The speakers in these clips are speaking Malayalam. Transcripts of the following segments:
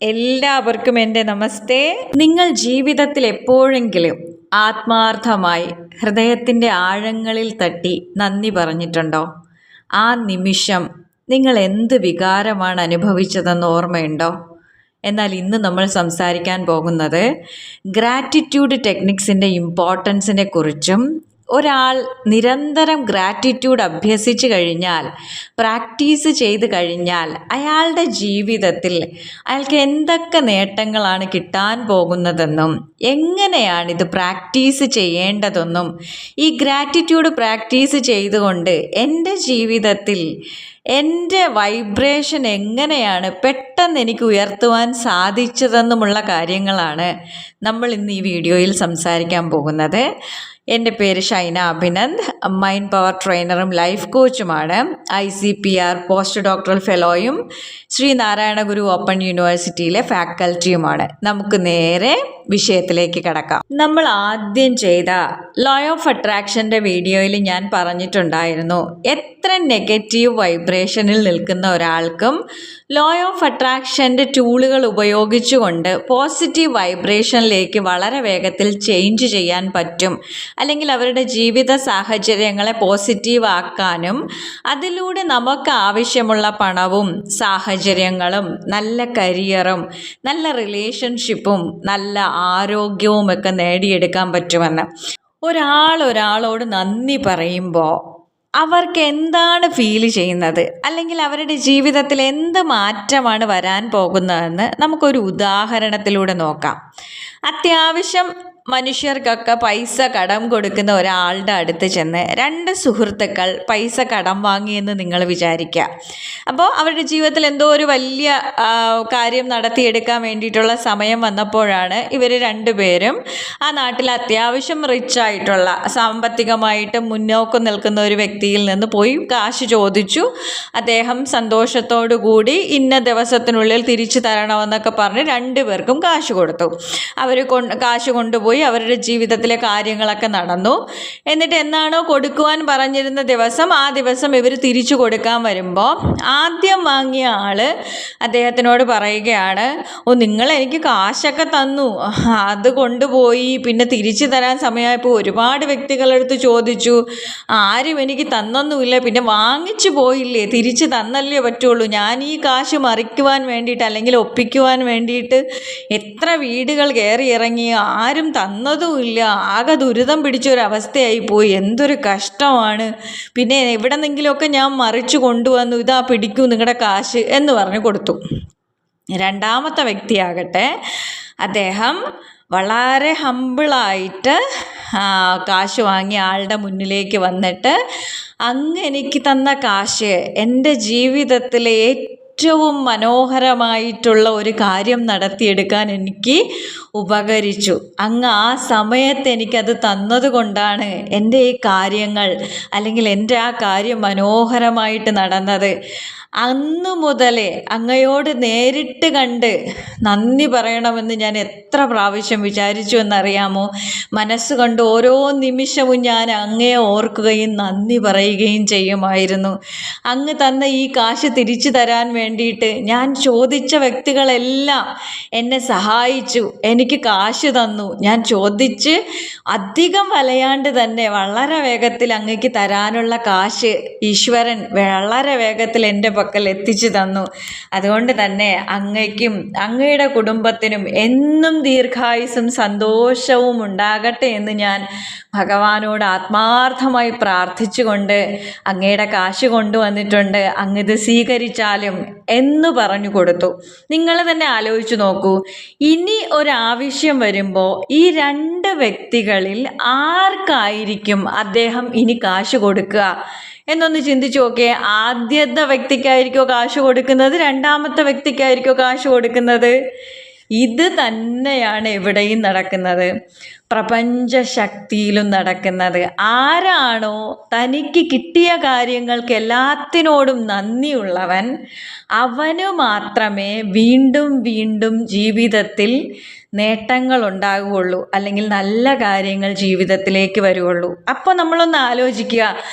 എല്ലാവർക്കും എൻ്റെ നമസ്തേ. നിങ്ങൾ ജീവിതത്തിൽ എപ്പോഴെങ്കിലും ആത്മാർത്ഥമായി ഹൃദയത്തിൻ്റെ ആഴങ്ങളിൽ തട്ടി നന്ദി പറഞ്ഞിട്ടുണ്ടോ? ആ നിമിഷം നിങ്ങൾ എന്ത് വികാരമാണ് അനുഭവിച്ചതെന്ന് ഓർമ്മയുണ്ടോ? എന്നാൽ ഇന്ന് നമ്മൾ സംസാരിക്കാൻ പോകുന്നത് ഗ്രാറ്റിറ്റ്യൂഡ് ടെക്നിക്സിൻ്റെ ഇമ്പോർട്ടൻസിനെ കുറിച്ചും ഒരാൾ നിരന്തരം ഗ്രാറ്റിറ്റ്യൂഡ് അഭ്യസിച്ച് കഴിഞ്ഞാൽ, പ്രാക്ടീസ് ചെയ്ത് കഴിഞ്ഞാൽ അയാളുടെ ജീവിതത്തിൽ അയാൾക്ക് എന്തൊക്കെ നേട്ടങ്ങളാണ് കിട്ടാൻ പോകുന്നതെന്നും എങ്ങനെയാണിത് പ്രാക്ടീസ് ചെയ്യേണ്ടതെന്നും ഈ ഗ്രാറ്റിറ്റ്യൂഡ് പ്രാക്ടീസ് ചെയ്തുകൊണ്ട് എൻ്റെ ജീവിതത്തിൽ എൻ്റെ വൈബ്രേഷൻ എങ്ങനെയാണ് പെട്ടെന്ന് എനിക്ക് ഉയർത്തുവാൻ സാധിച്ചതെന്നുമുള്ള കാര്യങ്ങളാണ് നമ്മൾ ഇന്ന് ഈ വീഡിയോയിൽ സംസാരിക്കാൻ പോകുന്നത്. എൻ്റെ പേര് ഷൈന അഭിനന്ദ്, മൈൻഡ് പവർ ട്രെയിനറും ലൈഫ് കോച്ചുമാണ്. ICPR പോസ്റ്റ് ഡോക്ടറൽ ഫെലോയും ശ്രീനാരായണ ഗുരു ഓപ്പൺ യൂണിവേഴ്സിറ്റിയിലെ ഫാക്കൽറ്റിയുമാണ്. നമുക്ക് നേരെ വിഷയത്തിലേക്ക് കടക്കാം. നമ്മൾ ആദ്യം ചെയ്ത ലോ ഓഫ് അട്രാക്ഷൻ്റെ വീഡിയോയിൽ ഞാൻ പറഞ്ഞിട്ടുണ്ടായിരുന്നു, എത്ര നെഗറ്റീവ് വൈബ്രേഷനിൽ നിൽക്കുന്ന ഒരാൾക്കും ലോ ഓഫ് അട്രാക്ഷൻ്റെ ടൂളുകൾ ഉപയോഗിച്ചുകൊണ്ട് പോസിറ്റീവ് വൈബ്രേഷനിലേക്ക് വളരെ വേഗത്തിൽ ചേഞ്ച് ചെയ്യാൻ പറ്റും, അല്ലെങ്കിൽ അവരുടെ ജീവിത സാഹചര്യങ്ങളെ പോസിറ്റീവ് ആക്കാനും അതിലൂടെ നമുക്ക് ആവശ്യമുള്ള പണവും സാഹചര്യങ്ങളും നല്ല കരിയറും നല്ല റിലേഷൻഷിപ്പും നല്ല ആരോഗ്യവും ഒക്കെ നേടിയെടുക്കാൻ പറ്റുമെന്ന്. ഒരാളോട് നന്ദി പറയുമ്പോൾ അവർക്ക് എന്താണ് ഫീൽ ചെയ്യുന്നത്, അല്ലെങ്കിൽ അവരുടെ ജീവിതത്തിൽ എന്ത് മാറ്റമാണ് വരാൻ പോകുന്നതെന്ന് നമുക്കൊരു ഉദാഹരണത്തിലൂടെ നോക്കാം. അത്യാവശ്യം മനുഷ്യർക്കൊക്കെ പൈസ കടം കൊടുക്കുന്ന ഒരാളുടെ അടുത്ത് ചെന്ന് രണ്ട് സുഹൃത്തുക്കൾ പൈസ കടം വാങ്ങിയെന്ന് നിങ്ങൾ വിചാരിക്കുക. അപ്പോൾ അവരുടെ ജീവിതത്തിൽ എന്തോ ഒരു വലിയ കാര്യം നടത്തിയെടുക്കാൻ വേണ്ടിയിട്ടുള്ള സമയം വന്നപ്പോഴാണ് ഇവർ രണ്ടുപേരും ആ നാട്ടിൽ അത്യാവശ്യം റിച്ചായിട്ടുള്ള സാമ്പത്തികമായിട്ട് മുന്നോക്കം നിൽക്കുന്ന ഒരു വ്യക്തിയിൽ നിന്ന് പോയി കാശ് ചോദിച്ചു. അദ്ദേഹം സന്തോഷത്തോടു കൂടി ഇന്ന ദിവസത്തിനുള്ളിൽ തിരിച്ചു തരണമെന്നൊക്കെ പറഞ്ഞ് രണ്ടുപേർക്കും കാശ് കൊടുത്തു. അവർ കാശ് കൊണ്ടുപോയി അവരുടെ ജീവിതത്തിലെ കാര്യങ്ങളൊക്കെ നടന്നു. എന്നിട്ട് എന്നാണോ കൊടുക്കുവാൻ പറഞ്ഞിരുന്ന ദിവസം, ആ ദിവസം ഇവർ തിരിച്ചു കൊടുക്കാൻ വരുമ്പോൾ ആദ്യം വാങ്ങിയ ആൾ അദ്ദേഹത്തിനോട് പറയുകയാണ്, നിങ്ങൾ എനിക്ക് കാശൊക്കെ തന്നു, അത് കൊണ്ടുപോയി പിന്നെ തിരിച്ചു തരാൻ സമയമായപ്പോൾ ഒരുപാട് വ്യക്തികളെടുത്ത് ചോദിച്ചു, ആരും എനിക്ക് തന്നൊന്നുമില്ല, പിന്നെ വാങ്ങിച്ചു പോയില്ലേ, തിരിച്ചു തന്നല്ലേ പറ്റുള്ളൂ. ഞാൻ ഈ കാശ് മറിക്കുവാൻ വേണ്ടിയിട്ട് അല്ലെങ്കിൽ ഒപ്പിക്കുവാൻ വേണ്ടിയിട്ട് എത്ര വീടുകൾ കയറി ഇറങ്ങി, ആരും തന്നതുമില്ല, ആകെ ദുരിതം പിടിച്ചൊരവസ്ഥയായി പോയി, എന്തൊരു കഷ്ടമാണ്. പിന്നെ എവിടെന്നെങ്കിലുമൊക്കെ ഞാൻ മറിച്ചു കൊണ്ടുവന്നു, ഇതാ പിടിക്കൂ നിങ്ങളുടെ കാശ് എന്ന് പറഞ്ഞ് കൊടുത്തു. രണ്ടാമത്തെ വ്യക്തിയാകട്ടെ, അദ്ദേഹം വളരെ ഹമ്പിളായിട്ട് കാശ് വാങ്ങിയ ആളുടെ മുന്നിലേക്ക് വന്നിട്ട്, അങ്ങ് എനിക്ക് തന്ന കാശ് എൻ്റെ ജീവിതത്തിലെ ഏറ്റവും മനോഹരമായിട്ടുള്ള ഒരു കാര്യം നടത്തിയെടുക്കാൻ എനിക്ക് ഉപകരിച്ചു. അങ്ങ് ആ സമയത്ത് എനിക്കത് തന്നതുകൊണ്ടാണ് എൻ്റെ ഈ കാര്യങ്ങൾ, അല്ലെങ്കിൽ എൻ്റെ ആ കാര്യം മനോഹരമായിട്ട് നടന്നത്. അന്നു മുതലേ അങ്ങയോട് നേരിട്ട് കണ്ട് നന്ദി പറയണമെന്ന് ഞാൻ എത്ര പ്രാവശ്യം വിചാരിച്ചു എന്നറിയാമോ? മനസ്സുകൊണ്ട് ഓരോ നിമിഷവും ഞാൻ അങ്ങയെ ഓർക്കുകയും നന്ദി പറയുകയും ചെയ്യുമായിരുന്നു. അങ്ങ് തന്ന ഈ കാശ് തിരിച്ചു തരാൻ വേണ്ടിയിട്ട് ഞാൻ ചോദിച്ച വ്യക്തികളെല്ലാം എന്നെ സഹായിച്ചു, എനിക്ക് കാശ് തന്നു. ഞാൻ ചോദിച്ച് അധികം വലയാണ്ട് തന്നെ വളരെ വേഗത്തിൽ അങ്ങക്ക് തരാനുള്ള കാശ് ഈശ്വരൻ വളരെ വേഗത്തിൽ എൻ്റെ പക്കൽ എത്തിച്ചു തന്നു. അതുകൊണ്ട് തന്നെ അങ്ങയ്ക്കും അങ്ങയുടെ കുടുംബത്തിനും എന്നും ദീർഘായുസ്സും സന്തോഷവും ഉണ്ടാകട്ടെ എന്ന് ഞാൻ ഭഗവാനോട് ആത്മാർത്ഥമായി പ്രാർത്ഥിച്ചുകൊണ്ട് അങ്ങയുടെ കാശ് കൊണ്ടുവന്നിട്ടുണ്ട്, അങ്ങിത് സ്വീകരിച്ചാലും എന്ന് പറഞ്ഞു കൊടുത്തു. നിങ്ങൾ തന്നെ ആലോചിച്ച് നോക്കൂ, ഇനി ഒരാവശ്യം വരുമ്പോൾ ഈ രണ്ട് വ്യക്തികളിൽ ആർക്കായിരിക്കും അദ്ദേഹം ഇനി കാശ് കൊടുക്കുക എന്നൊന്ന് ചിന്തിച്ചു നോക്കിയേ. ആദ്യത്തെ വ്യക്തിക്കായിരിക്കോ കാശ് കൊടുക്കുന്നത്, രണ്ടാമത്തെ വ്യക്തിക്കായിരിക്കോ കാശ് കൊടുക്കുന്നത്? ഇത് തന്നെയാണ് എവിടെയും നടക്കുന്നത്. പ്രപഞ്ചശക്തിയിലും നടക്കുന്നത്. ആരാണോ തനിക്ക് കിട്ടിയ കാര്യങ്ങൾക്ക് എല്ലാത്തിനോടും നന്ദിയുള്ളവൻ, അവന് മാത്രമേ വീണ്ടും വീണ്ടും ജീവിതത്തിൽ നേട്ടങ്ങൾ ഉണ്ടാകുകയുള്ളൂ, അല്ലെങ്കിൽ നല്ല കാര്യങ്ങൾ ജീവിതത്തിലേക്ക് വരുള്ളൂ. അപ്പോൾ നമ്മളൊന്ന് ആലോചിക്കുക,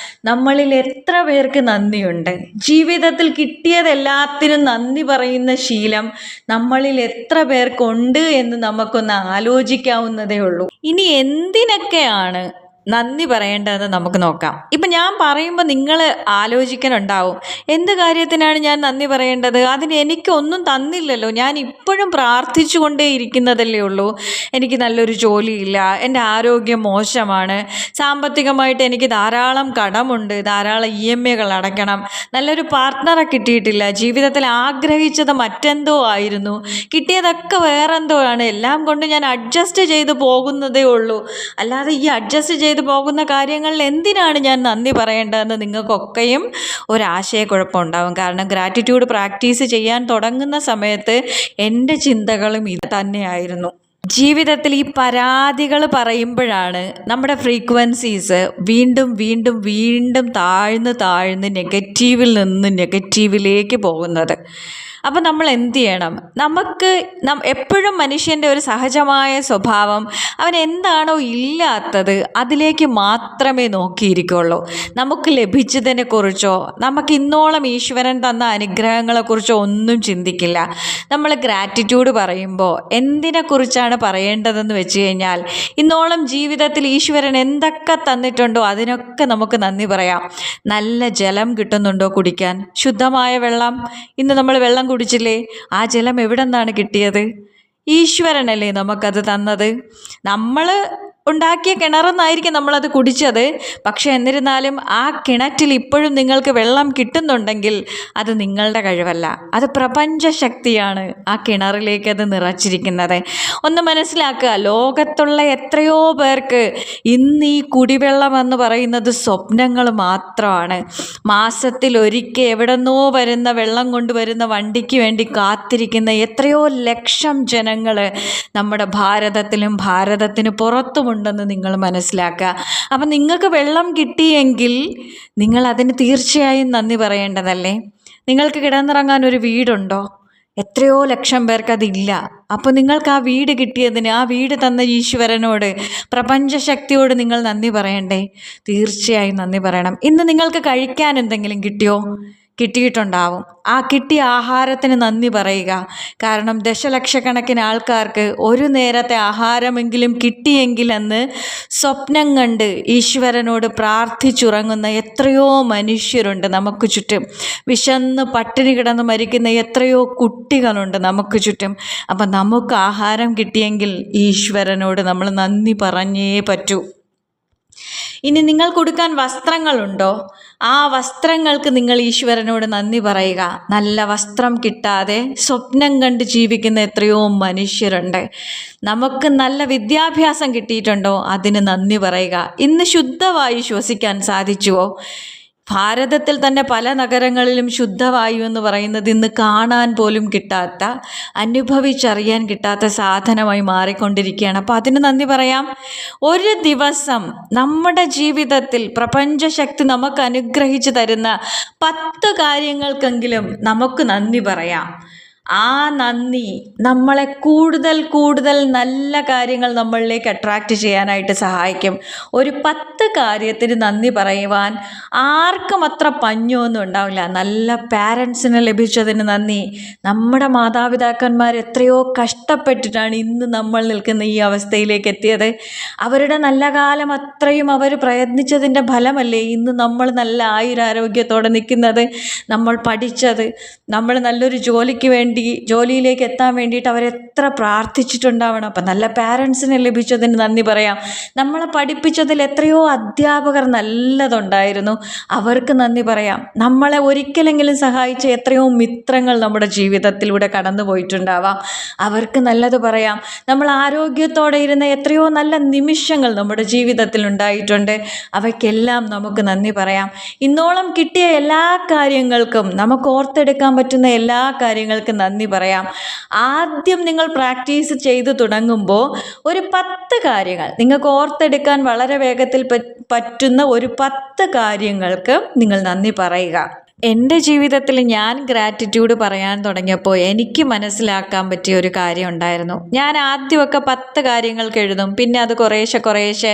നമ്മളിൽ എത്ര പേർക്ക് നന്ദിയുണ്ട്? ജീവിതത്തിൽ കിട്ടിയതെല്ലാത്തിനും നന്ദി പറയുന്ന ശീലം നമ്മളിൽ എത്ര പേർക്കുണ്ട് എന്ന് നമുക്കൊന്ന് ആലോചിക്കാവുന്നതേ ഉള്ളൂ. ഇനി എന്തിനൊക്കെയാണ് നന്ദി പറയേണ്ടതെന്ന് നമുക്ക് നോക്കാം. ഇപ്പം ഞാൻ പറയുമ്പോൾ നിങ്ങൾ ആലോചിക്കാനുണ്ടാവും, എന്ത് കാര്യത്തിനാണ് ഞാൻ നന്ദി പറയേണ്ടത്? അതിന് എനിക്കൊന്നും തന്നില്ലല്ലോ, ഞാൻ ഇപ്പോഴുും പ്രാർത്ഥിച്ചു കൊണ്ടേ ഇരിക്കുന്നതല്ലേ ഉള്ളൂ. എനിക്ക് നല്ലൊരു ജോലിയില്ല, എൻ്റെ ആരോഗ്യം മോശമാണ്, സാമ്പത്തികമായിട്ട് എനിക്ക് ധാരാളം കടമുണ്ട്, ധാരാളം EMIകൾ അടയ്ക്കണം, നല്ലൊരു പാർട്ട്ണറെ കിട്ടിയിട്ടില്ല, ജീവിതത്തിൽ ആഗ്രഹിച്ചത് മറ്റെന്തോ ആയിരുന്നു, കിട്ടിയതൊക്കെ വേറെന്തോ ആണ്, എല്ലാം കൊണ്ട് ഞാൻ അഡ്ജസ്റ്റ് ചെയ്ത് പോകുന്നതേ ഉള്ളൂ. അല്ലാതെ ഈ അഡ്ജസ്റ്റ് ചെയ്ത് പോകുന്ന കാര്യങ്ങളിൽ എന്തിനാണ് ഞാൻ നന്ദി പറയേണ്ടതെന്ന് നിങ്ങൾക്കൊക്കെയും ഒരാശയക്കുഴപ്പം ഉണ്ടാവും. കാരണം ഗ്രാറ്റിറ്റ്യൂഡ് പ്രാക്ടീസ് ചെയ്യാൻ തുടങ്ങുന്ന സമയത്ത് എൻ്റെ ചിന്തകളും ഇത് തന്നെയായിരുന്നു. ജീവിതത്തിൽ ഈ പരാതികൾ പറയുമ്പോഴാണ് നമ്മുടെ ഫ്രീക്വൻസീസ് വീണ്ടും വീണ്ടും വീണ്ടും താഴ്ന്ന് നെഗറ്റീവിൽ നിന്ന് നെഗറ്റീവിലേക്ക് പോകുന്നത്. അപ്പം നമ്മൾ എന്ത് ചെയ്യണം? എപ്പോഴും മനുഷ്യൻ്റെ ഒരു സഹജമായ സ്വഭാവം, അവൻ എന്താണോ ഇല്ലാത്തത് അതിലേക്ക് മാത്രമേ നോക്കിയിരിക്കുള്ളൂ. നമുക്ക് ലഭിച്ചതിനെക്കുറിച്ചോ നമുക്ക് ഇന്നോളം ഈശ്വരൻ തന്ന അനുഗ്രഹങ്ങളെക്കുറിച്ചോ ഒന്നും ചിന്തിക്കില്ല. നമ്മൾ ഗ്രാറ്റിറ്റ്യൂഡ് പറയുമ്പോൾ എന്തിനെക്കുറിച്ചാണ് പറയേണ്ടതെന്ന് വെച്ച് കഴിഞ്ഞാൽ, ഇന്നോളം ജീവിതത്തിൽ ഈശ്വരൻ എന്തൊക്കെ തന്നിട്ടുണ്ടോ അതിനൊക്കെ നമുക്ക് നന്ദി പറയാം. നല്ല ജലം കിട്ടുന്നുണ്ടോ കുടിക്കാൻ? ശുദ്ധമായ വെള്ളം. ഇന്ന് നമ്മൾ വെള്ളം കുടിച്ചില്ലേ? ആ ജലം എവിടെ നിന്നാണ് കിട്ടിയത്? ഈശ്വരനല്ലേ നമുക്കത് തന്നത്. നമ്മൾ ഉണ്ടാക്കിയ കിണറെന്നായിരിക്കും നമ്മളത് കുടിച്ചത്. പക്ഷെ എന്നിരുന്നാലും ആ കിണറ്റിൽ ഇപ്പോഴും നിങ്ങൾക്ക് വെള്ളം കിട്ടുന്നുണ്ടെങ്കിൽ അത് നിങ്ങളുടെ കഴിവല്ല, അത് പ്രപഞ്ചശക്തിയാണ് ആ കിണറിലേക്ക് അത് നിറച്ചിരിക്കുന്നത്. ഒന്ന് മനസ്സിലാക്കുക, ലോകത്തുള്ള എത്രയോ പേർക്ക് ഇന്ന് ഈ കുടിവെള്ളം എന്ന് പറയുന്നത് സ്വപ്നങ്ങൾ മാത്രമാണ്. മാസത്തിൽ ഒരിക്കൽ എവിടെന്നോ വരുന്ന വെള്ളം കൊണ്ടുവരുന്ന വണ്ടിക്ക് വേണ്ടി കാത്തിരിക്കുന്ന എത്രയോ ലക്ഷം ജനങ്ങൾ നമ്മുടെ ഭാരതത്തിലും ഭാരതത്തിന് പുറത്തുമുണ്ടെന്ന് നിങ്ങൾ മനസ്സിലാക്കുക. അപ്പം നിങ്ങൾക്ക് വെള്ളം കിട്ടിയെങ്കിൽ നിങ്ങൾ അതിന് തീർച്ചയായും നന്ദി പറയേണ്ടതല്ലേ? നിങ്ങൾക്ക് കിടന്നിറങ്ങാൻ ഒരു വീടുണ്ടോ? എത്രയോ ലക്ഷം പേർക്ക് അതില്ല. അപ്പോൾ നിങ്ങൾക്ക് ആ വീട് കിട്ടിയതിന്, ആ വീട് തന്ന ഈശ്വരനോട്, പ്രപഞ്ചശക്തിയോട് നിങ്ങൾ നന്ദി പറയണ്ടേ? തീർച്ചയായും നന്ദി പറയണം. ഇന്ന് നിങ്ങൾക്ക് കഴിക്കാൻ എന്തെങ്കിലും കിട്ടിയോ? കിട്ടിയിട്ടുണ്ടാവും. ആ കിട്ടിയ ആഹാരത്തിന് നന്ദി പറയുക. കാരണം ദശലക്ഷക്കണക്കിന് ആൾക്കാർക്ക് ഒരു നേരത്തെ ആഹാരമെങ്കിലും കിട്ടിയെങ്കിലെന്ന് സ്വപ്നം കണ്ട് ഈശ്വരനോട് പ്രാർത്ഥിച്ചുറങ്ങുന്ന എത്രയോ മനുഷ്യരുണ്ട് നമുക്ക് ചുറ്റും. വിശന്ന് പട്ടിണി കിടന്ന് മരിക്കുന്ന എത്രയോ കുട്ടികളുണ്ട് നമുക്ക് ചുറ്റും. അപ്പം നമുക്ക് ആഹാരം കിട്ടിയെങ്കിൽ ഈശ്വരനോട് നമ്മൾ നന്ദി പറഞ്ഞേ പറ്റൂ. ഇനി നിങ്ങൾ കൊടുക്കാൻ വസ്ത്രങ്ങളുണ്ടോ? ആ വസ്ത്രങ്ങൾക്ക് നിങ്ങൾ ഈശ്വരനോട് നന്ദി പറയുക. നല്ല വസ്ത്രം കിട്ടാതെ സ്വപ്നം കണ്ട് ജീവിക്കുന്ന എത്രയോ മനുഷ്യരുണ്ട്. നമുക്ക് നല്ല വിദ്യാഭ്യാസം കിട്ടിയിട്ടുണ്ടോ? അതിന് നന്ദി പറയുക. ഇന്ന് ശുദ്ധവായു ശ്വസിക്കാൻ സാധിച്ചുവോ? ഭാരതത്തിൽ തന്നെ പല നഗരങ്ങളിലും ശുദ്ധവായു എന്ന് പറയുന്നത് ഇന്ന് കാണാൻ പോലും കിട്ടാത്ത, അനുഭവിച്ചറിയാൻ കിട്ടാത്ത സാധനമായി മാറിക്കൊണ്ടിരിക്കുകയാണ്. അപ്പോൾ അതിന് നന്ദി പറയാം. ഒരു ദിവസം നമ്മുടെ ജീവിതത്തിൽ പ്രപഞ്ചശക്തി നമുക്ക് അനുഗ്രഹിച്ച് തരുന്ന 10 കാര്യങ്ങൾക്കെങ്കിലും നമുക്ക് നന്ദി പറയാം. ആ നന്ദി നമ്മളെ കൂടുതൽ കൂടുതൽ നല്ല കാര്യങ്ങൾ നമ്മളിലേക്ക് അട്രാക്റ്റ് ചെയ്യാനായിട്ട് സഹായിക്കും. ഒരു 10 കാര്യത്തിന് നന്ദി പറയുവാൻ ആർക്കും അത്ര പഞ്ഞൊന്നും ഉണ്ടാവില്ല. നല്ല പാരൻസിനെ ലഭിച്ചതിന് നന്ദി. നമ്മുടെ മാതാപിതാക്കന്മാർ എത്രയോ കഷ്ടപ്പെട്ടിട്ടാണ് ഇന്ന് നമ്മൾ നിൽക്കുന്ന ഈ അവസ്ഥയിലേക്ക് എത്തിയത്. അവരുടെ നല്ല കാലം അത്രയും അവർ പ്രയത്നിച്ചതിൻ്റെ ഫലമല്ലേ ഇന്ന് നമ്മൾ നല്ല ആയുരാരോഗ്യത്തോടെ നിൽക്കുന്നത്. നമ്മൾ പഠിച്ചത്, നമ്മൾ നല്ലൊരു ജോലിയിലേക്ക് എത്താൻ വേണ്ടിയിട്ട് അവരെത്ര പ്രാർത്ഥിച്ചിട്ടുണ്ടാവണം. അപ്പം നല്ല പാരൻസിനെ ലഭിച്ചതിന് നന്ദി പറയാം. നമ്മളെ പഠിപ്പിച്ചതിൽ എത്രയോ അധ്യാപകർ നല്ലതുണ്ടായിരുന്നു, അവർക്ക് നന്ദി പറയാം. നമ്മളെ ഒരിക്കലെങ്കിലും സഹായിച്ച എത്രയോ മിത്രങ്ങൾ നമ്മുടെ ജീവിതത്തിലൂടെ കടന്നു പോയിട്ടുണ്ടാവാം, അവർക്ക് നല്ലത് പറയാം. നമ്മൾ ആരോഗ്യത്തോടെ ഇരുന്ന എത്രയോ നല്ല നിമിഷങ്ങൾ നമ്മുടെ ജീവിതത്തിൽ ഉണ്ടായിട്ടുണ്ട്, അവയ്ക്കെല്ലാം നമുക്ക് നന്ദി പറയാം. ഇന്നോളം കിട്ടിയ എല്ലാ കാര്യങ്ങൾക്കും, നമുക്ക് ഓർത്തെടുക്കാൻ പറ്റുന്ന എല്ലാ കാര്യങ്ങൾക്കും നന്ദി പറയാം. ആദ്യം നിങ്ങൾ പ്രാക്ടീസ് ചെയ്തു തുടങ്ങുമ്പോൾ ഒരു 10 കാര്യങ്ങൾ നിങ്ങൾക്ക് ഓർത്തെടുക്കാൻ വളരെ വേഗത്തിൽ പറ്റുന്ന ഒരു 10 കാര്യങ്ങൾക്ക് നിങ്ങൾ നന്ദി പറയുക. എൻ്റെ ജീവിതത്തിൽ ഞാൻ ഗ്രാറ്റിറ്റ്യൂഡ് പറയാൻ തുടങ്ങിയപ്പോൾ എനിക്ക് മനസ്സിലാക്കാൻ പറ്റിയ ഒരു കാര്യം ഉണ്ടായിരുന്നു. ഞാൻ ആദ്യമൊക്കെ 10 കാര്യങ്ങൾക്ക് എഴുതും, പിന്നെ അത് കുറേശ്ശെ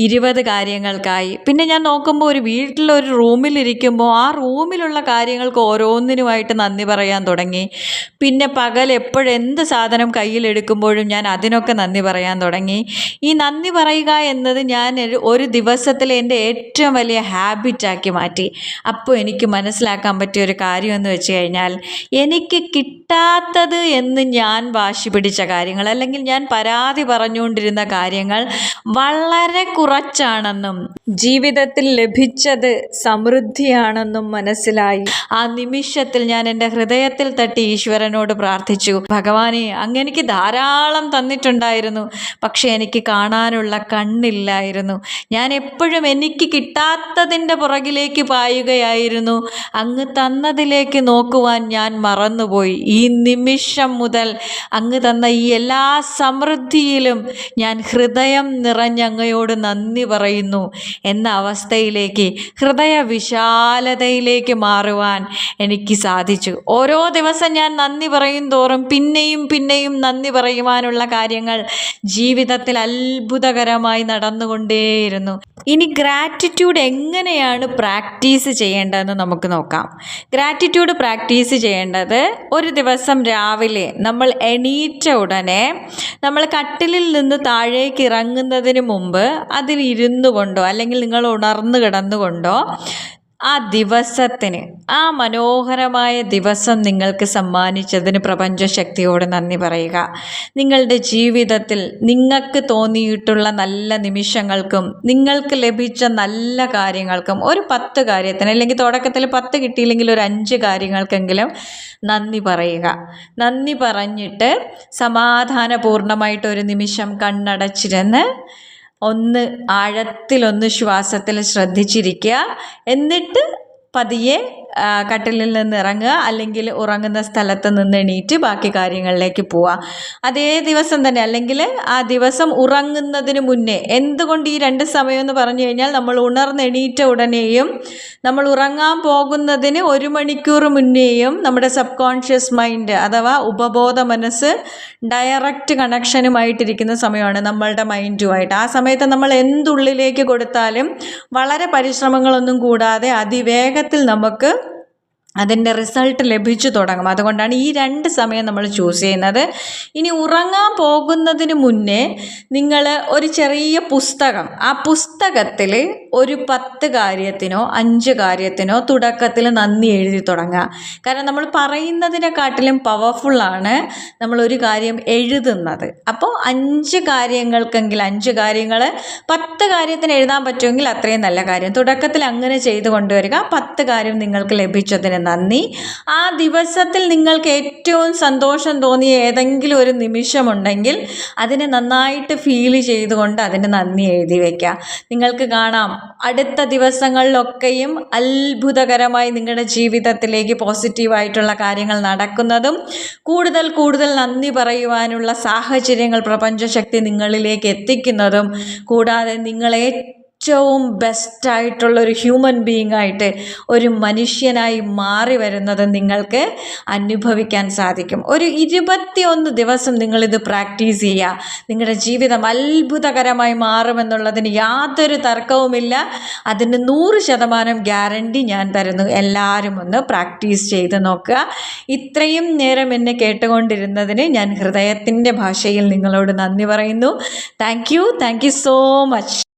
20 കാര്യങ്ങൾക്കായി. പിന്നെ ഞാൻ നോക്കുമ്പോൾ ഒരു വീട്ടിലൊരു റൂമിലിരിക്കുമ്പോൾ ആ റൂമിലുള്ള കാര്യങ്ങൾക്ക് ഓരോന്നിനുമായിട്ട് നന്ദി പറയാൻ തുടങ്ങി. പിന്നെ പകൽ എപ്പോഴെന്ത് സാധനം കയ്യിലെടുക്കുമ്പോഴും ഞാൻ അതിനൊക്കെ നന്ദി പറയാൻ തുടങ്ങി. ഈ നന്ദി പറയുക എന്നത് ഞാൻ ഒരു ദിവസത്തിലെ എൻ്റെ ഏറ്റവും വലിയ ഹാബിറ്റാക്കി മാറ്റി. അപ്പോൾ എനിക്ക് മനസ്സിലാക്കാൻ പറ്റിയ ഒരു കാര്യം എന്ന് വെച്ച് കഴിഞ്ഞാൽ, എനിക്ക് കിട്ടാത്തത് എന്ന് ഞാൻ വാശി പിടിച്ച കാര്യങ്ങൾ, അല്ലെങ്കിൽ ഞാൻ പരാതി പറഞ്ഞുകൊണ്ടിരുന്ന കാര്യങ്ങൾ വളരെ കുറച്ചാണെന്നും ജീവിതത്തിൽ ലഭിച്ചത് സമൃദ്ധിയാണെന്നും മനസ്സിലായി. ആ നിമിഷത്തിൽ ഞാൻ എൻ്റെ ഹൃദയത്തിൽ തട്ടി ഈശ്വരനോട് പ്രാർത്ഥിച്ചു, ഭഗവാനെ, അങ്ങ് എനിക്ക് ധാരാളം തന്നിട്ടുണ്ടായിരുന്നു, പക്ഷെ എനിക്ക് കാണാനുള്ള കണ്ണില്ലായിരുന്നു. ഞാൻ എപ്പോഴും എനിക്ക് കിട്ടാത്തതിൻ്റെ പുറകിലേക്ക് പായുകയായിരുന്നു. അങ്ങ് തന്നതിലേക്ക് നോക്കുവാൻ ഞാൻ മറന്നുപോയി. ഈ നിമിഷം മുതൽ അങ്ങ് തന്ന ഈ എല്ലാ സമൃദ്ധിയിലും ഞാൻ ഹൃദയം നിറഞ്ഞ് അങ്ങയോട് നന്ദി പറയുന്നു എന്ന അവസ്ഥയിലേക്ക്, ഹൃദയ വിശാലതയിലേക്ക് മാറുവാൻ എനിക്ക് സാധിച്ചു. ഓരോ ദിവസം ഞാൻ നന്ദി പറയും തോറും പിന്നെയും നന്ദി പറയുവാനുള്ള കാര്യങ്ങൾ ജീവിതത്തിൽ അത്ഭുതകരമായി നടന്നുകൊണ്ടേയിരുന്നു. ഇനി ഗ്രാറ്റിറ്റ്യൂഡ് എങ്ങനെയാണ് പ്രാക്ടീസ് ചെയ്യേണ്ടതെന്ന് നമുക്ക് നോക്കാം. ഗ്രാറ്റിറ്റ്യൂഡ് പ്രാക്ടീസ് ചെയ്യേണ്ടത്, ഒരു ദിവസം രാവിലെ നമ്മൾ എണീറ്റ ഉടനെ നമ്മൾ കട്ടിലിൽ നിന്ന് താഴേക്ക് ഇറങ്ങുന്നതിന് മുമ്പ് അതിൽ ഇരുന്നു കൊണ്ടോ അല്ലെങ്കിൽ നിങ്ങൾ ഉണർന്നു കിടന്നുകൊണ്ടോ ആ ദിവസത്തിന്, ആ മനോഹരമായ ദിവസം നിങ്ങൾക്ക് സമ്മാനിച്ചതിന് പ്രപഞ്ചശക്തിയോട് നന്ദി പറയുക. നിങ്ങളുടെ ജീവിതത്തിൽ നിങ്ങൾക്ക് തോന്നിയിട്ടുള്ള നല്ല നിമിഷങ്ങൾക്കും നിങ്ങൾക്ക് ലഭിച്ച നല്ല കാര്യങ്ങൾക്കും ഒരു 10 കാര്യത്തിന്, അല്ലെങ്കിൽ തുടക്കത്തിൽ 10 കിട്ടിയില്ലെങ്കിൽ ഒരു 5 കാര്യങ്ങൾക്കെങ്കിലും നന്ദി പറയുക. നന്ദി പറഞ്ഞിട്ട് സമാധാനപൂർണ്ണമായിട്ട് ഒരു നിമിഷം കണ്ണടച്ചിരുന്ന് ആഴത്തിലൊന്ന് ശ്വാസത്തിൽ ശ്രദ്ധിച്ചിരിക്കുക. എന്നിട്ട് പതിയെ കട്ടിലിൽ നിന്ന് ഇറങ്ങുക, അല്ലെങ്കിൽ ഉറങ്ങുന്ന സ്ഥലത്ത് നിന്ന് എണീറ്റ് ബാക്കി കാര്യങ്ങളിലേക്ക് പോവുക. അതേ ദിവസം തന്നെ, അല്ലെങ്കിൽ ആ ദിവസം ഉറങ്ങുന്നതിന് മുന്നേ. എന്തുകൊണ്ട് ഈ 2 സമയം എന്ന് പറഞ്ഞു കഴിഞ്ഞാൽ, നമ്മൾ ഉണർന്നെണീറ്റ ഉടനെയും നമ്മൾ ഉറങ്ങാൻ പോകുന്നതിന് 1 മണിക്കൂർ മുന്നേയും നമ്മുടെ സബ് കോൺഷ്യസ് മൈൻഡ് അഥവാ ഉപബോധ മനസ്സ് ഡയറക്റ്റ് കണക്ഷനുമായിട്ടിരിക്കുന്ന സമയമാണ് നമ്മളുടെ മൈൻഡുമായിട്ട്. ആ സമയത്ത് നമ്മൾ എന്തുള്ളിലേക്ക് കൊടുത്താലും വളരെ പരിശ്രമങ്ങളൊന്നും കൂടാതെ അതിവേഗത്തിൽ നമുക്ക് അതിൻ്റെ റിസൾട്ട് ലഭിച്ചു തുടങ്ങും. അതുകൊണ്ടാണ് ഈ 2 സമയം നമ്മൾ ചൂസ് ചെയ്യുന്നത്. ഇനി ഉറങ്ങാൻ പോകുന്നതിന് മുന്നേ നിങ്ങൾ ഒരു ചെറിയ പുസ്തകം, ആ പുസ്തകത്തിൽ ഒരു 10 കാര്യത്തിനോ 5 കാര്യത്തിനോ തുടക്കത്തിൽ നന്ദി എഴുതി തുടങ്ങുക. കാരണം നമ്മൾ പറയുന്നതിനെക്കാട്ടിലും പവർഫുള്ളാണ് നമ്മളൊരു കാര്യം എഴുതുന്നത്. അപ്പോൾ 5 കാര്യങ്ങൾക്കെങ്കിൽ 5 കാര്യങ്ങൾ, 10 കാര്യത്തിന് എഴുതാൻ പറ്റുമെങ്കിൽ അത്രയും നല്ല കാര്യം. തുടക്കത്തിൽ അങ്ങനെ ചെയ്തു കൊണ്ടുവരിക. 10 കാര്യം നിങ്ങൾക്ക് ലഭിച്ചതിന് നന്ദി. ആ ദിവസത്തിൽ നിങ്ങൾക്ക് ഏറ്റവും സന്തോഷം തോന്നിയ ഏതെങ്കിലും ഒരു നിമിഷമുണ്ടെങ്കിൽ അതിനെ നന്നായിട്ട് ഫീൽ ചെയ്തുകൊണ്ട് അതിന് നന്ദി എഴുതി വയ്ക്കുക. നിങ്ങൾക്ക് കാണാം, അടുത്ത ദിവസങ്ങളിലൊക്കെയും അത്ഭുതകരമായി നിങ്ങളുടെ ജീവിതത്തിലേക്ക് പോസിറ്റീവായിട്ടുള്ള കാര്യങ്ങൾ നടക്കുന്നതും കൂടുതൽ നന്ദി പറയുവാനുള്ള സാഹചര്യങ്ങൾ പ്രപഞ്ചശക്തി നിങ്ങളിലേക്ക് എത്തിക്കുന്നതും, കൂടാതെ നിങ്ങളെ ഏറ്റവും ബെസ്റ്റായിട്ടുള്ളൊരു ഹ്യൂമൻ ബീയിങ് ആയിട്ട്, ഒരു മനുഷ്യനായി മാറി വരുന്നത് നിങ്ങൾക്ക് അനുഭവിക്കാൻ സാധിക്കും. ഒരു 21 ദിവസം നിങ്ങളിത് പ്രാക്ടീസ് ചെയ്യുക. നിങ്ങളുടെ ജീവിതം അത്ഭുതകരമായി മാറുമെന്നുള്ളതിന് യാതൊരു തർക്കവുമില്ല. അതിന് 100% ഗ്യാരണ്ടി ഞാൻ തരുന്നു. എല്ലാവരും ഒന്ന് പ്രാക്ടീസ് ചെയ്ത് നോക്കുക. ഇത്രയും നേരം എന്നെ കേട്ടുകൊണ്ടിരുന്നതിന് ഞാൻ ഹൃദയത്തിൻ്റെ ഭാഷയിൽ നിങ്ങളോട് നന്ദി പറയുന്നു. Thank you so much.